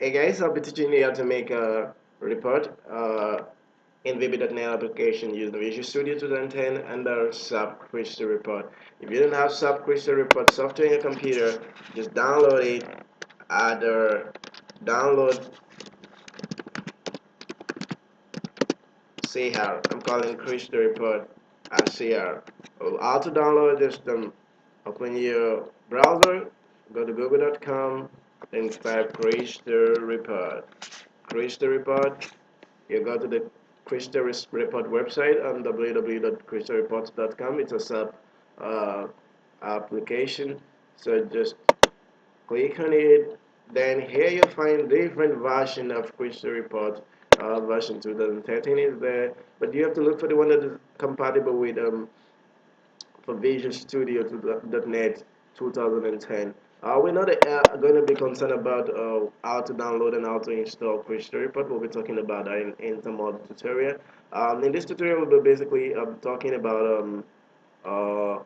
Hey guys, I'll be teaching you how to make a report in VB.NET application using Visual Studio 2010 under SAP Crystal Report. If you don't have SAP Crystal Report software in your computer, just download it. Either download CR. I'm calling Crystal Report as CR. How to download this? Open your browser, go to google.com, and type Crystal Report. Crystal Report. You go to the Crystal Report website on www.crystalreports.com. It's a sub application. So just click on it. Then here you find different version of Crystal Report. Version 2013 is there, but you have to look for the one that is compatible with for Visual Studio .NET 2010. We're not going to be concerned about how to download and how to install Crystal Report. We'll be talking about that in some other tutorial. In this tutorial, we'll be basically talking about uh,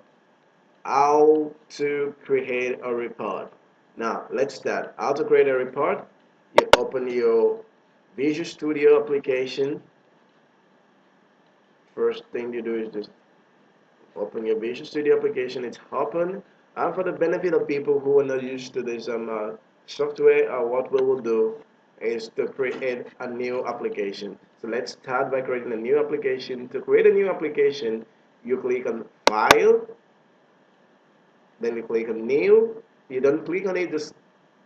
how to create a report. Now, let's start. How to create a report? You open your Visual Studio application. First thing you do is just open your Visual Studio application. It's open. And for the benefit of people who are not used to this software, what we will do is to create a new application. So let's start by creating a new application. To create a new application, you click on File, then you click on New. You don't click on it, just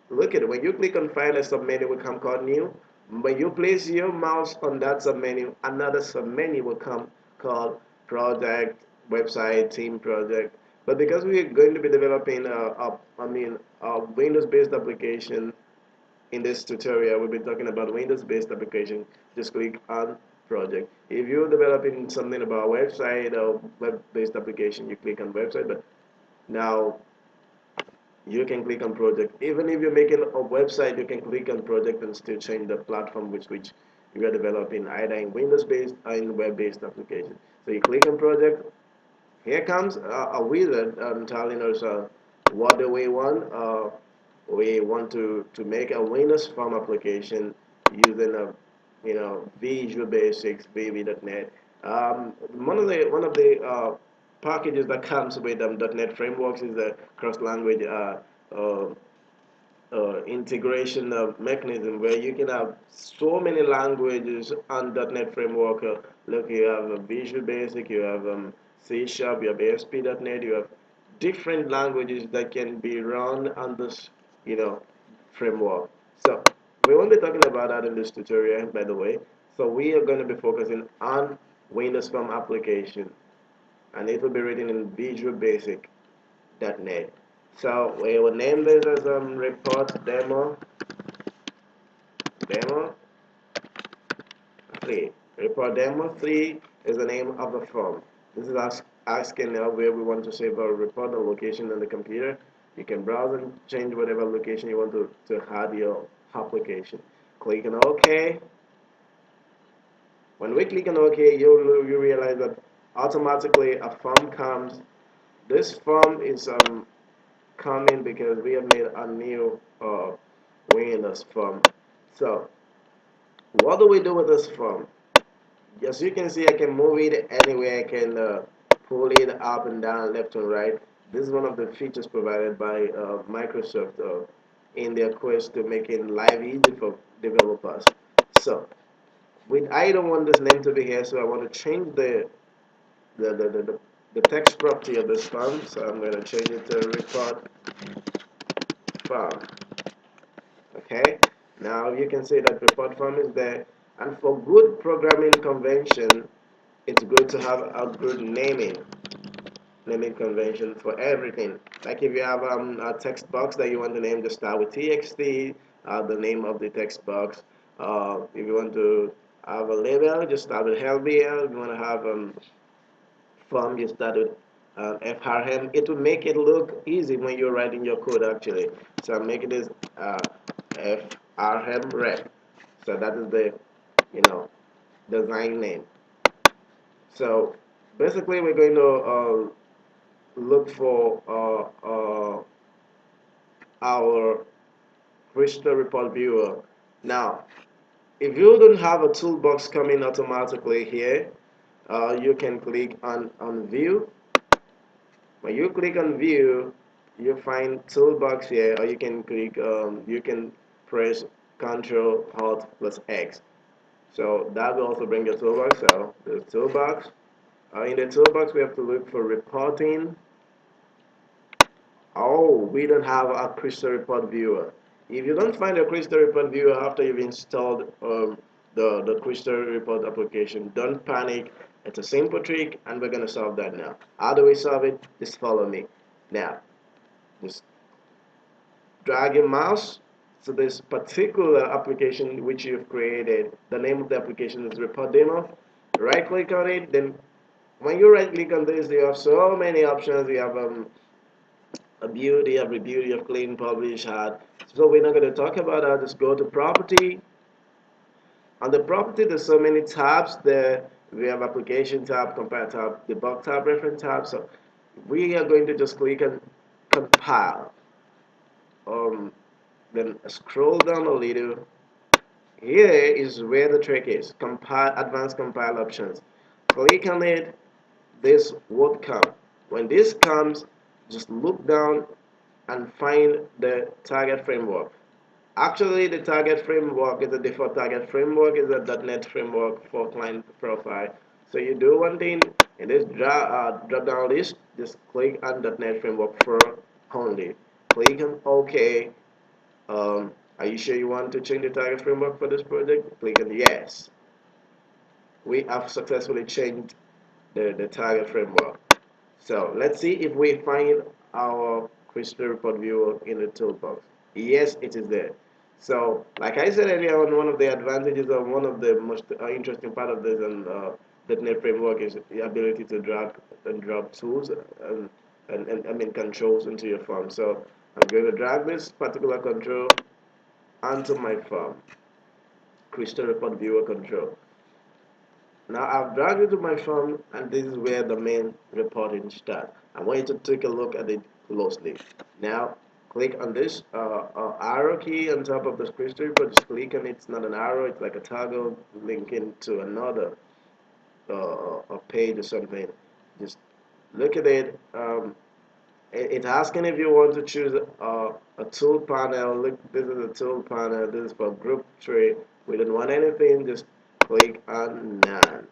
look at it. When you click on File, a submenu will come called New. When you place your mouse on that submenu, another submenu will come called Project, Website, Team Project. But because we are going to be developing a Windows-based application in this tutorial, we'll be talking about Windows-based application. Just click on Project. If you're developing something about website or web-based application, you click on Website. But now you can click on project. Even if you're making a website, you can click on project and still change the platform which you are developing, either in Windows based or in web based application. So you click on project. Here comes a wizard telling us what do we want. We want to make a Windows Form application using a Visual Basics VB.NET. One of the packages that comes with .NET frameworks is the cross-language uh, integration mechanism where you can have so many languages on .NET framework. Look, you have Visual Basic, you have C Sharp, you have ASP.NET, you have different languages that can be run on this, framework. So we won't be talking about that in this tutorial, by the way. So we are going to be focusing on Windows Form application, and it will be written in Visual Basic .NET. So we will name this as report demo 3. Report demo 3 is the name of the form. This is asking now where we want to save our report, the location on the computer. You can browse and change whatever location you want to add your application. Click on OK. When we click on OK, you realize that automatically a form comes. This form is coming because we have made a new Windows form. So what do we do with this form? As you can see, I can move it anywhere. I can pull it up and down, left and right. This is one of the features provided by Microsoft in their quest to making life easy for developers. So I don't want this name to be here, so I want to change the, the, the, the the text property of this form. So I'm going to change it to report form. Okay, now you can see that report form is there, and for good programming convention, it's good to have a good naming convention for everything. Like if you have a text box that you want to name, just start with txt, the name of the text box. If you want to have a label, just start with lbl. If you want to have form, you start with frm. It will make it look easy when you're writing your code actually. So I'm making this frm ref. So that is the design name. So basically we're going to look for our Crystal Report viewer Now, if you don't have a toolbox coming automatically here, you can click on view. When you click on view, you find toolbox here, or you can click you can press Control Alt plus X. So that will also bring your toolbox. So the toolbox. In the toolbox, we have to look for reporting. Oh, we don't have a Crystal Report Viewer. If you don't find a Crystal Report Viewer after you've installed the Crystal Report application, don't panic. It's a simple trick, and we're going to solve that now. How do we solve it? Just follow me. Now, just drag your mouse to this particular application which you've created. The name of the application is Report Demo. Right click on it. Then when you right click on this, you have so many options. You have a beauty, every beauty of clean, publish, hard. So we're not going to talk about that. Just go to property. On the property, there's so many tabs there. We have application tab, compare tab, debug tab, reference tab. So we are going to just click on compile. Then scroll down a little. Here is where the trick is. Compile, advanced compile options. Click on it. This would come. When this comes, just look down and find the target framework. Actually, the target framework is the default target framework is a .NET framework for client profile. So you do one thing in this drop down list, just click on .NET framework for only. Click on OK. Are you sure you want to change the target framework for this project? Click on yes. We have successfully changed the target framework. So let's see if we find our Crystal Report Viewer in the toolbox. Yes, it is there. So, like I said earlier on, one of the advantages of one of the most interesting part of this and .NET framework is the ability to drag and drop tools and I mean controls into your form. So I'm going to drag this particular control onto my form, Crystal Report Viewer control. Now I've dragged it to my phone, and this is where the main reporting starts. I want you to take a look at it closely. Now click on this arrow key on top of the screen report. Just click on it. It's not an arrow, it's like a toggle linking to another a page or something. Just look at it. It's asking if you want to choose a tool panel. Look, this is a tool panel. This is for group tree. We don't want anything. Just click on none.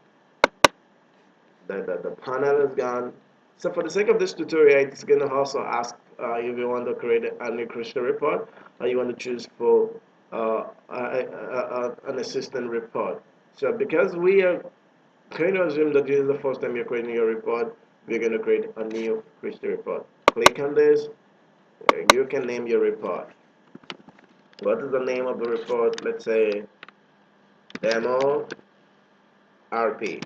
The panel is gone. So for the sake of this tutorial, it's going to also ask if you want to create a new Crystal report or you want to choose for an assistant report. So because we are going to assume that this is the first time you're creating your report, we're going to create a new Crystal report. Click on this. You can name your report. What is the name of the report? Let's say demo RP.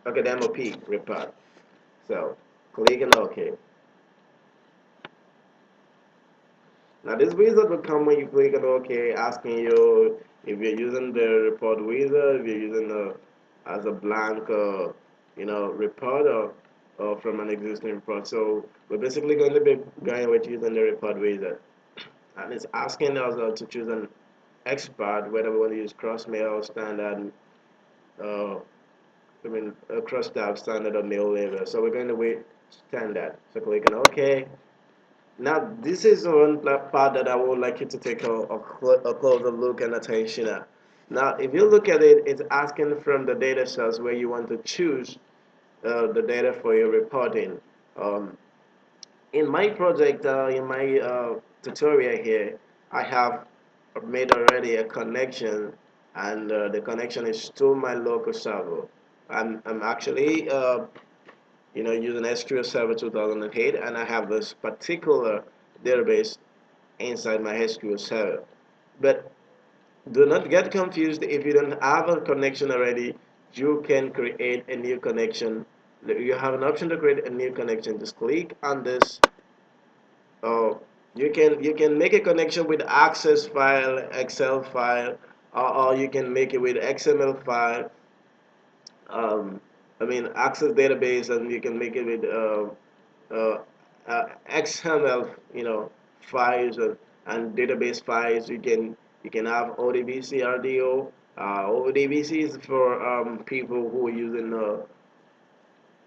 Okay, demo P report. So click on OK. Now this wizard will come when you click on OK, asking you if you're using the report wizard, if you're using as a blank, report or from an existing report. So we're basically going to be going with using the report wizard, and it's asking us to choose an expert, whether we want to use cross mail standard, uh, cross tab standard or mail label. So we're going to wait standard. So click on OK. Now, this is one part that I would like you to take a closer look and attention at. Now, if you look at it, it's asking from the data source where you want to choose the data for your reporting. Um, in my project, in my tutorial here, I have made already a connection, and the connection is to my local server. I'm actually using SQL Server 2008, and I have this particular database inside my SQL Server. But do not get confused. If you don't have a connection already, you can create a new connection. You have an option to create a new connection. Just click on this. Oh, you can make a connection with Access file, Excel file, or you can make it with XML file. Access database, and you can make it with XML, files, and database files. You can have ODBC, RDO. ODBC is for people who are using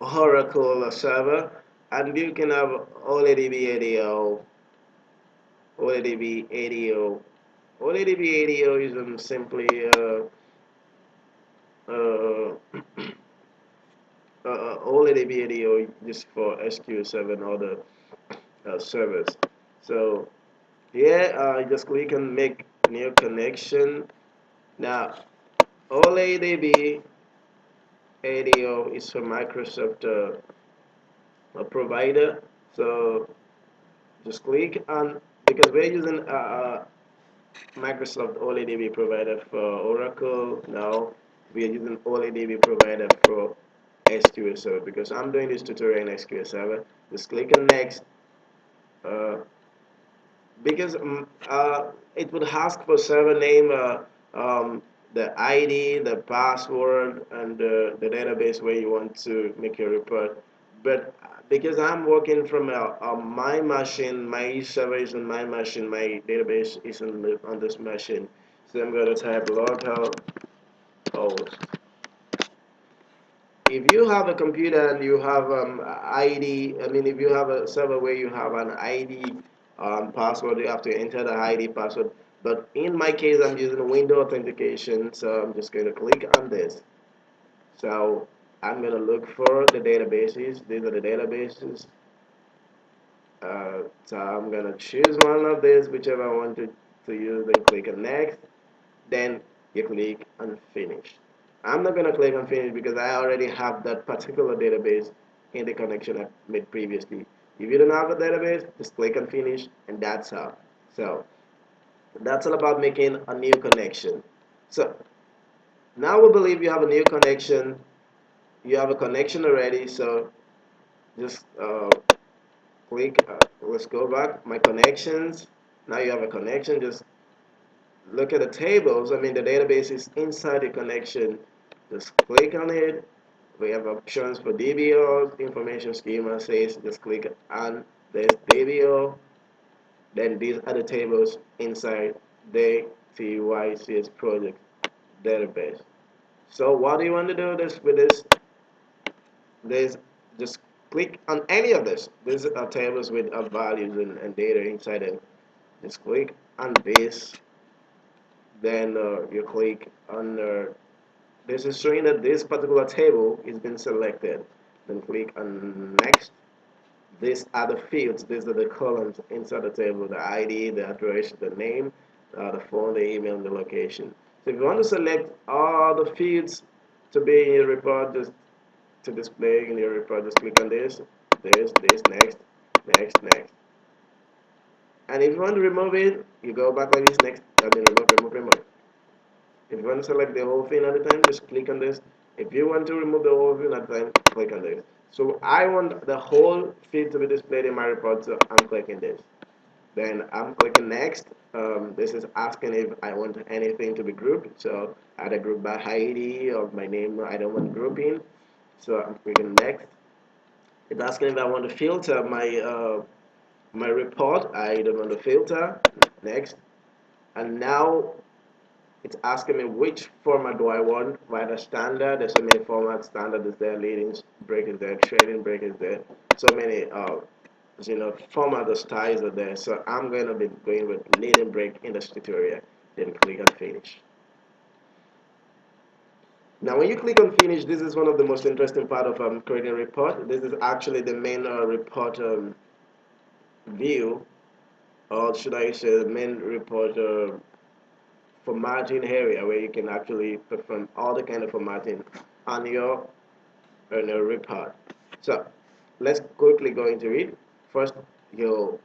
Oracle server, and you can have ODB ADO, ODB ADO. ODB ADO is simply uh, ODB ADO just for SQL 7 other servers. So here, just click on make new connection. Now, OLADB ADO is for Microsoft provider. So just click on, because we're using Microsoft OLADB provider for Oracle. Now we are using OLADB provider for SQL Server, because I'm doing this tutorial in SQL Server. Just click on next. Uh, because it would ask for server name, the ID, the password, and the database where you want to make your report. But because I'm working from my machine, my server is on my machine, my database is on this machine. So I'm going to type localhost. If you have a computer and you have ID, I mean, if you have a server where you have an ID password, you have to enter the ID password. But in my case, I'm using window authentication, so I'm just going to click on this. So I'm going to look for the databases. These are the databases. So I'm going to choose one of these, whichever I want to use, then click on next. Then you click on finish. I'm not going to click on finish because I already have that particular database in the connection I made previously. If you don't have a database, just click on finish, and that's how. So that's all about making a new connection. So now we believe you have a new connection. You have a connection already, so just click, let's go back, my connections. Now you have a connection, just look at the tables. I mean, the database is inside the connection. Just click on it. We have options for DBO, information schema says just click on this DBO. Then these are the tables inside the TYCS project database. So what do you want to do this with this? There's just click on any of this. These are tables with values and data inside them. Just click on this. Then you click on this is showing that this particular table is been selected. Then click on next. These are the fields, these are the columns inside the table, the ID, the address, the name, the phone, the email, and the location. So if you want to select all the fields to be in your report, just to display in your report, just click on this, next, next, next. And if you want to remove it, you go back like this, next, and then remove. If you want to select the whole thing at a time, just click on this. If you want to remove the whole thing at a time, click on this. So I want the whole feed to be displayed in my report, so I'm clicking this. Then I'm clicking next. This is asking if I want anything to be grouped. So either group by ID or my name, I don't want grouping. So I'm clicking next. It's asking if I want to filter my report. I don't want to filter. Next. And now it's asking me which format do I want. Whether standard, there's so many formats. Standard is there, leading break is there, trading break is there. So many format or styles are there. So I'm going to be going with leading break in this tutorial. Then click on finish. Now when you click on finish, this is one of the most interesting part of creating a report. This is actually the main report view, or should I say the main report formatting area where you can actually perform all the kind of formatting on your report. So let's quickly go into it. First, you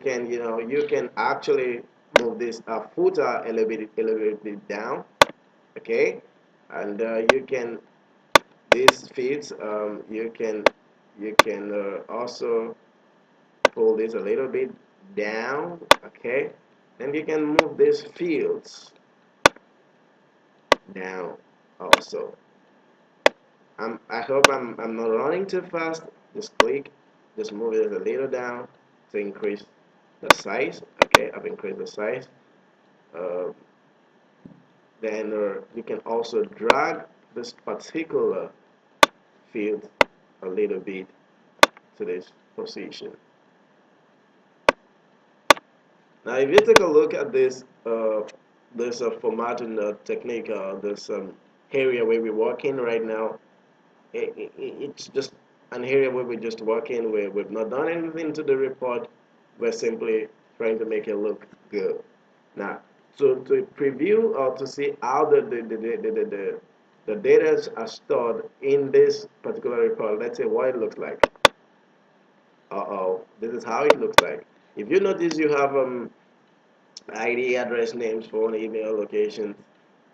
can actually move this footer a little bit down, okay, and you can these feeds you can also pull this a little bit down, okay, and you can move these fields down also. I hope I'm not running too fast. Just click, just move it a little down to increase the size. Okay, I've increased the size. Uh, then you can also drag this particular field a little bit to this position. Now, if you take a look at this formatting technique, this area where we're working right now, it's just an area where we're just working, where we've not done anything to the report. We're simply trying to make it look good. Now, to preview or to see how the data are stored in this particular report, let's say what it looks like. Uh-oh, this is how it looks like. If you notice, you have ID, address, names, phone, email, location.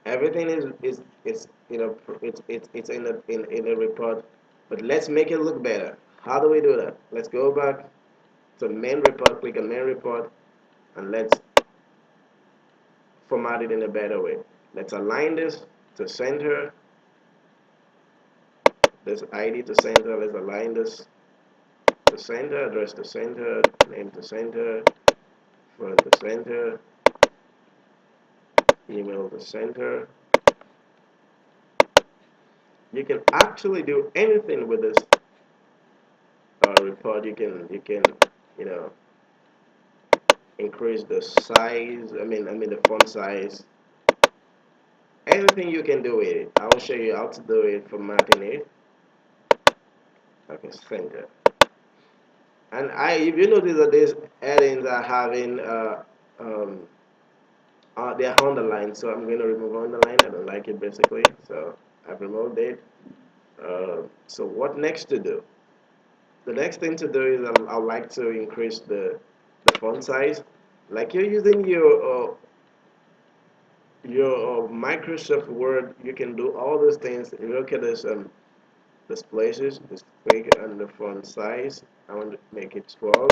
Everything is it's in a report. But let's make it look better. How do we do that? Let's go back to main report, click on main report, and let's format it in a better way. Let's align this to center, this ID to center. Let's align this to center, address to center, name to center, phone to center, email to center. You can actually do anything with this report. You can you know increase the size. I mean the font size. Anything you can do with it. I will show you how to do it, formatting it. Okay, center. And if you notice that these headings are having um, they're underlined, so I'm going to remove underline. I don't like it basically, so I've removed it. So what next to do? The next thing to do is I like to increase the font size. Like you're using your Microsoft Word, you can do all those things. If you look at this places, just click on the font size. I want to make it 12.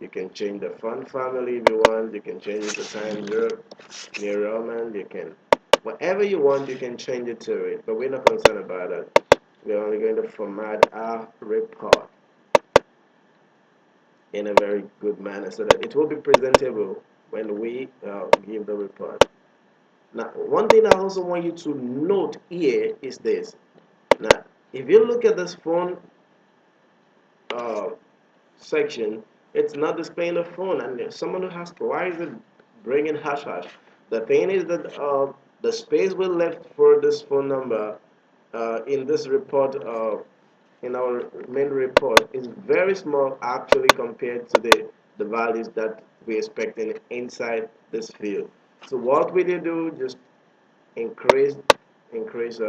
You can change the font family if you want. You can change it to Times New Roman. You can whatever you want. You can change it to it. But we're not concerned about that. We're only going to format our report in a very good manner so that it will be presentable when we give the report. Now, one thing I also want you to note here is this. Now, if you look at this phone uh, section, it's not displaying the phone, and someone who asked, why is it bringing hash hash? The thing is that the space we left for this phone number in this report, in our main report, is very small actually compared to the values that we're expecting inside this field. So what we do, just increase increase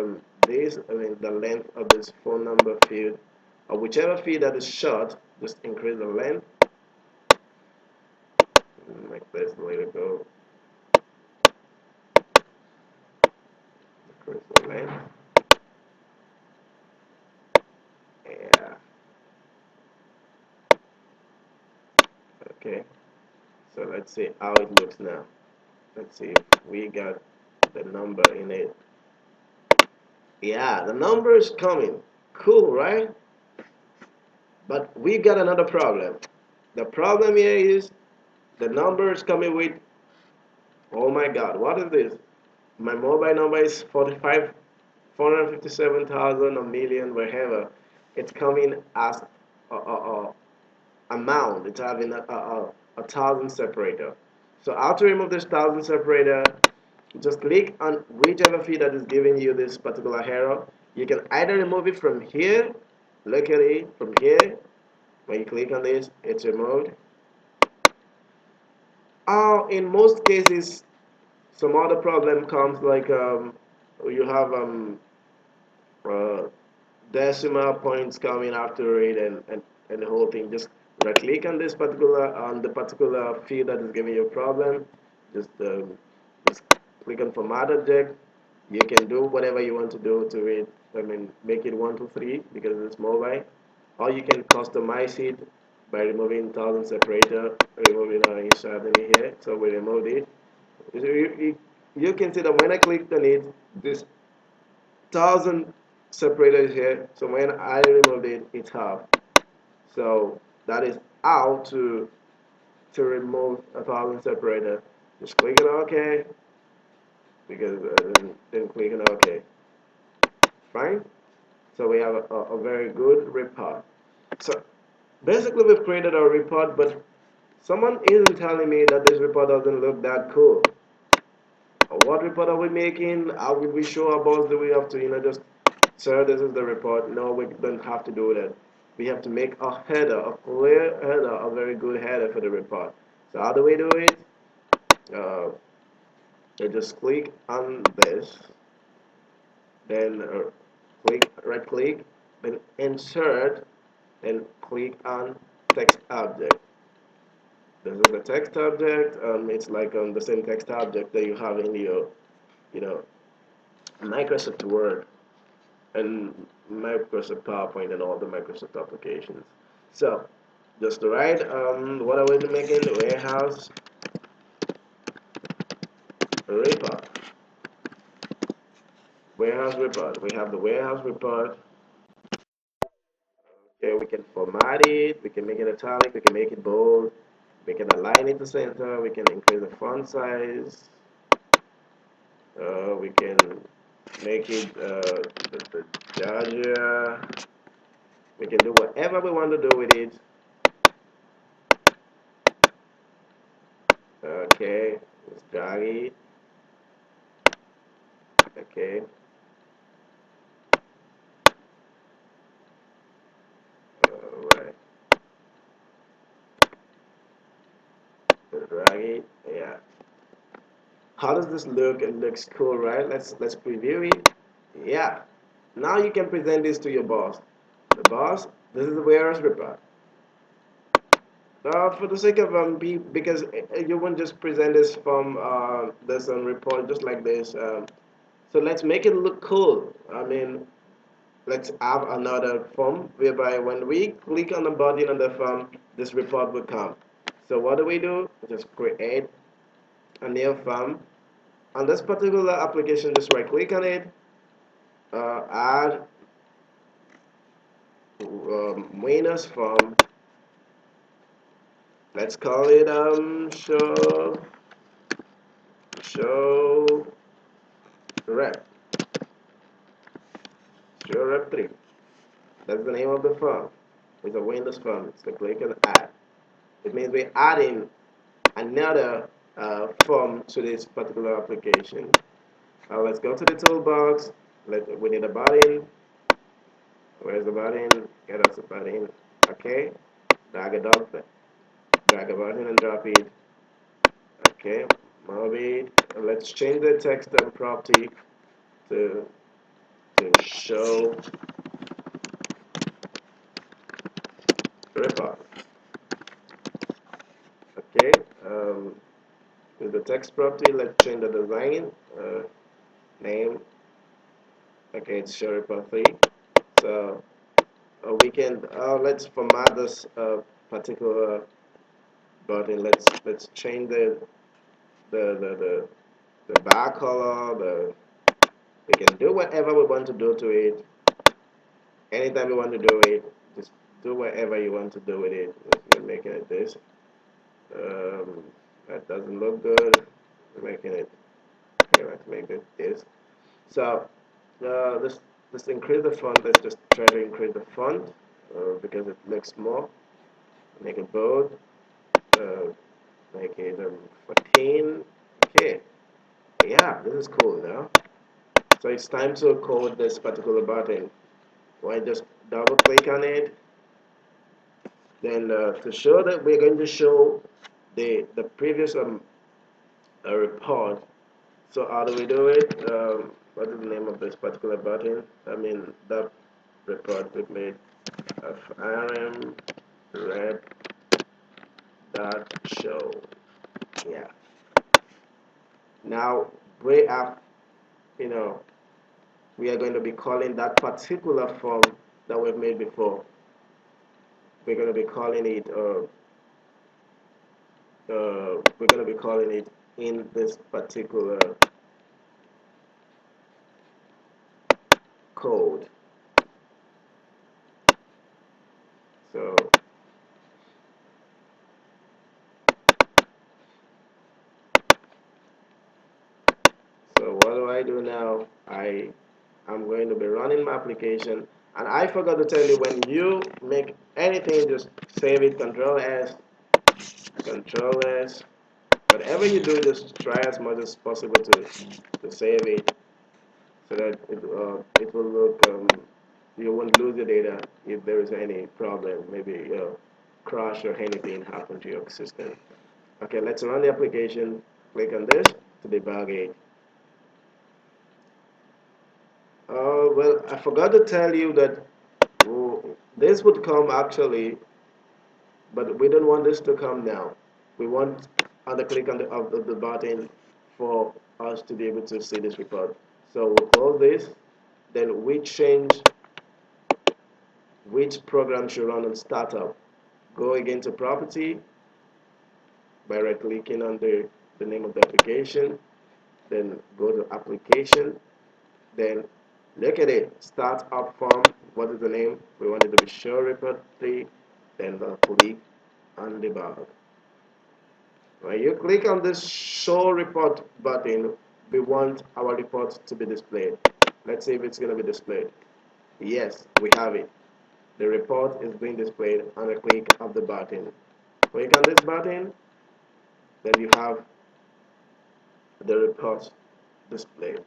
this, the length of this phone number field, or whichever field that is short, just increase the length. Like this, the way to go. Increase the length. Yeah. Okay. So let's see how it looks now. Let's see if we got the number in it. Yeah, the number is coming. Cool, right? But we got another problem. The problem here is the number is coming with, oh my God, what is this? My mobile number is 45, 457,000, a million, wherever. It's coming as a amount. It's having a thousand separator. So how to remove this thousand separator? Just click on whichever field that is giving you this particular error. You can either remove it from here, look at it from here. When you click on this, it's removed. Or in most cases, some other problem comes like you have uh, decimal points coming after it, and the whole thing. Just right click on this particular on the particular field that is giving you a problem. Just click on format object. You can do whatever you want to do to it. Make it 1 2 3 because it's mobile, or you can customize it by removing thousand separator, removing insert in here. So we removed it. You can see that when I clicked on it, this thousand separated here, so when I removed it, it's half. So that is how to to remove a filing separator. Just click on OK because then click on OK. Fine. So we have a very good report. So basically we've created our report, but someone isn't telling me that this report doesn't look that cool. What report are we making? How will we show our boss? Do we have to, just, sir, this is the report? No, we don't have to do that. We have to make a header, a clear header, a very good header for the report. So how do we do it? You just click on this, then right click, then insert, then click on text object. This is the text object. It's like the same text object that you have in your, you know, Microsoft Word and Microsoft PowerPoint and all the Microsoft applications. So, just to write, what are we making? The warehouse report. Warehouse report. We have the warehouse report. Okay, we can format it. We can make it italic. We can make it bold. We can align it to center. We can increase the font size. We can make it the Georgia. We can do whatever we want to do with it. Okay, let's drag it. Okay. Alright. Drag it. Yeah. How does this look? It looks cool, right? Let's preview it. Yeah. Now you can present this to your boss. The boss, this is the warehouse report. For the sake of because you won't just present this from this report just like this. So let's make it look cool. I mean, let's have another form whereby when we click on the button on the form, this report will come. So what do? Just create a new form. On this particular application, just right click on it, add Windows form. Let's call it show rep show rep 3. That's the name of the form. It's a Windows form. So click on add. It means we're adding another form to this particular application. Let's go to the toolbox. We need a button. Where's the button? Get us a button. Okay. Drag it up. Drag a button and drop it. Okay. Move it. Let's change the text property to show report. Okay. With the text property, let's change the design name. Okay, it's show report 3. So we can let's format this particular button. Let's change the the the, the bar color. We can do whatever we want to do to it. Anytime we want to do it, just do whatever you want to do with it. We're making it this. Um, that doesn't look good. We're making it. Okay, let's make it this. So let's increase the font. Let's just try to increase the font because it looks more. Make it bold. Uh, make it 14. Okay. Yeah, this is cool now. So it's time to code this particular button. I just double click on it. Then to show that we're going to show the previous report. So how do we do it? What is the name of this particular button? I mean that report we made of RM rep dot show. Yeah. Now we have, you know, we are going to be calling that particular form that we've made before. We're going to be calling it we're going to be calling it in this particular code. So I do now, I'm going to be running my application. And I forgot to tell you, when you make anything, just save it, Control S. Whatever you do, just try as much as possible to save it, so that it will look, you won't lose the data if there is any problem, maybe crash or anything happen to your system. Okay, let's run the application. Click on this to debug it. Well, I forgot to tell you that this would come actually, but we don't want this to come now. We want other click on the button for us to be able to see this report. So we'll close this. Then we change which program should run on startup. Go again to property by right clicking on the name of the application. Then go to application. Then look at it. Start up form. What is the name? We want it to be show report 3. Then click on debug. When you click on this show report button, we want our report to be displayed. Let's see if it's going to be displayed. Yes, we have it. The report is being displayed on a click of the button. Click on this button, then you have the report displayed.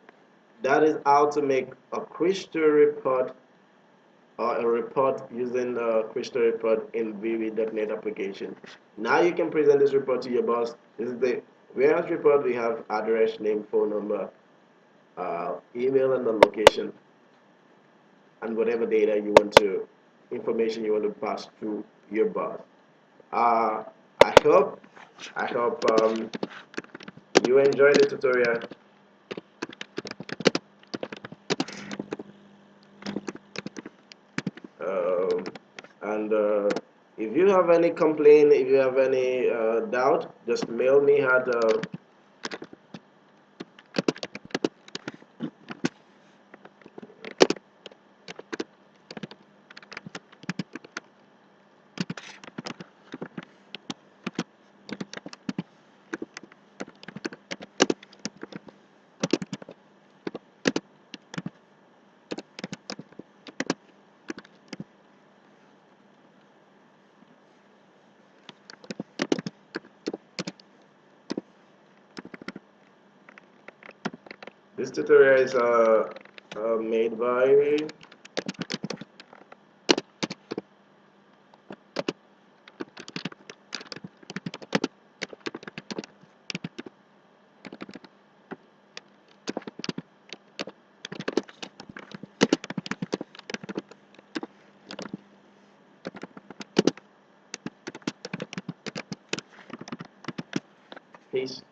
That is how to make a crystal report, or a report using the crystal report in VB.NET application. Now you can present this report to your boss. This is the warehouse report. We have address, name, phone number, email, and the location, and whatever data you want to, information you want to pass to your boss. Uh, I hope I hope you enjoyed the tutorial. Um, and if you have any complaint, if you have any doubt, just mail me at this tutorial is made by Peace.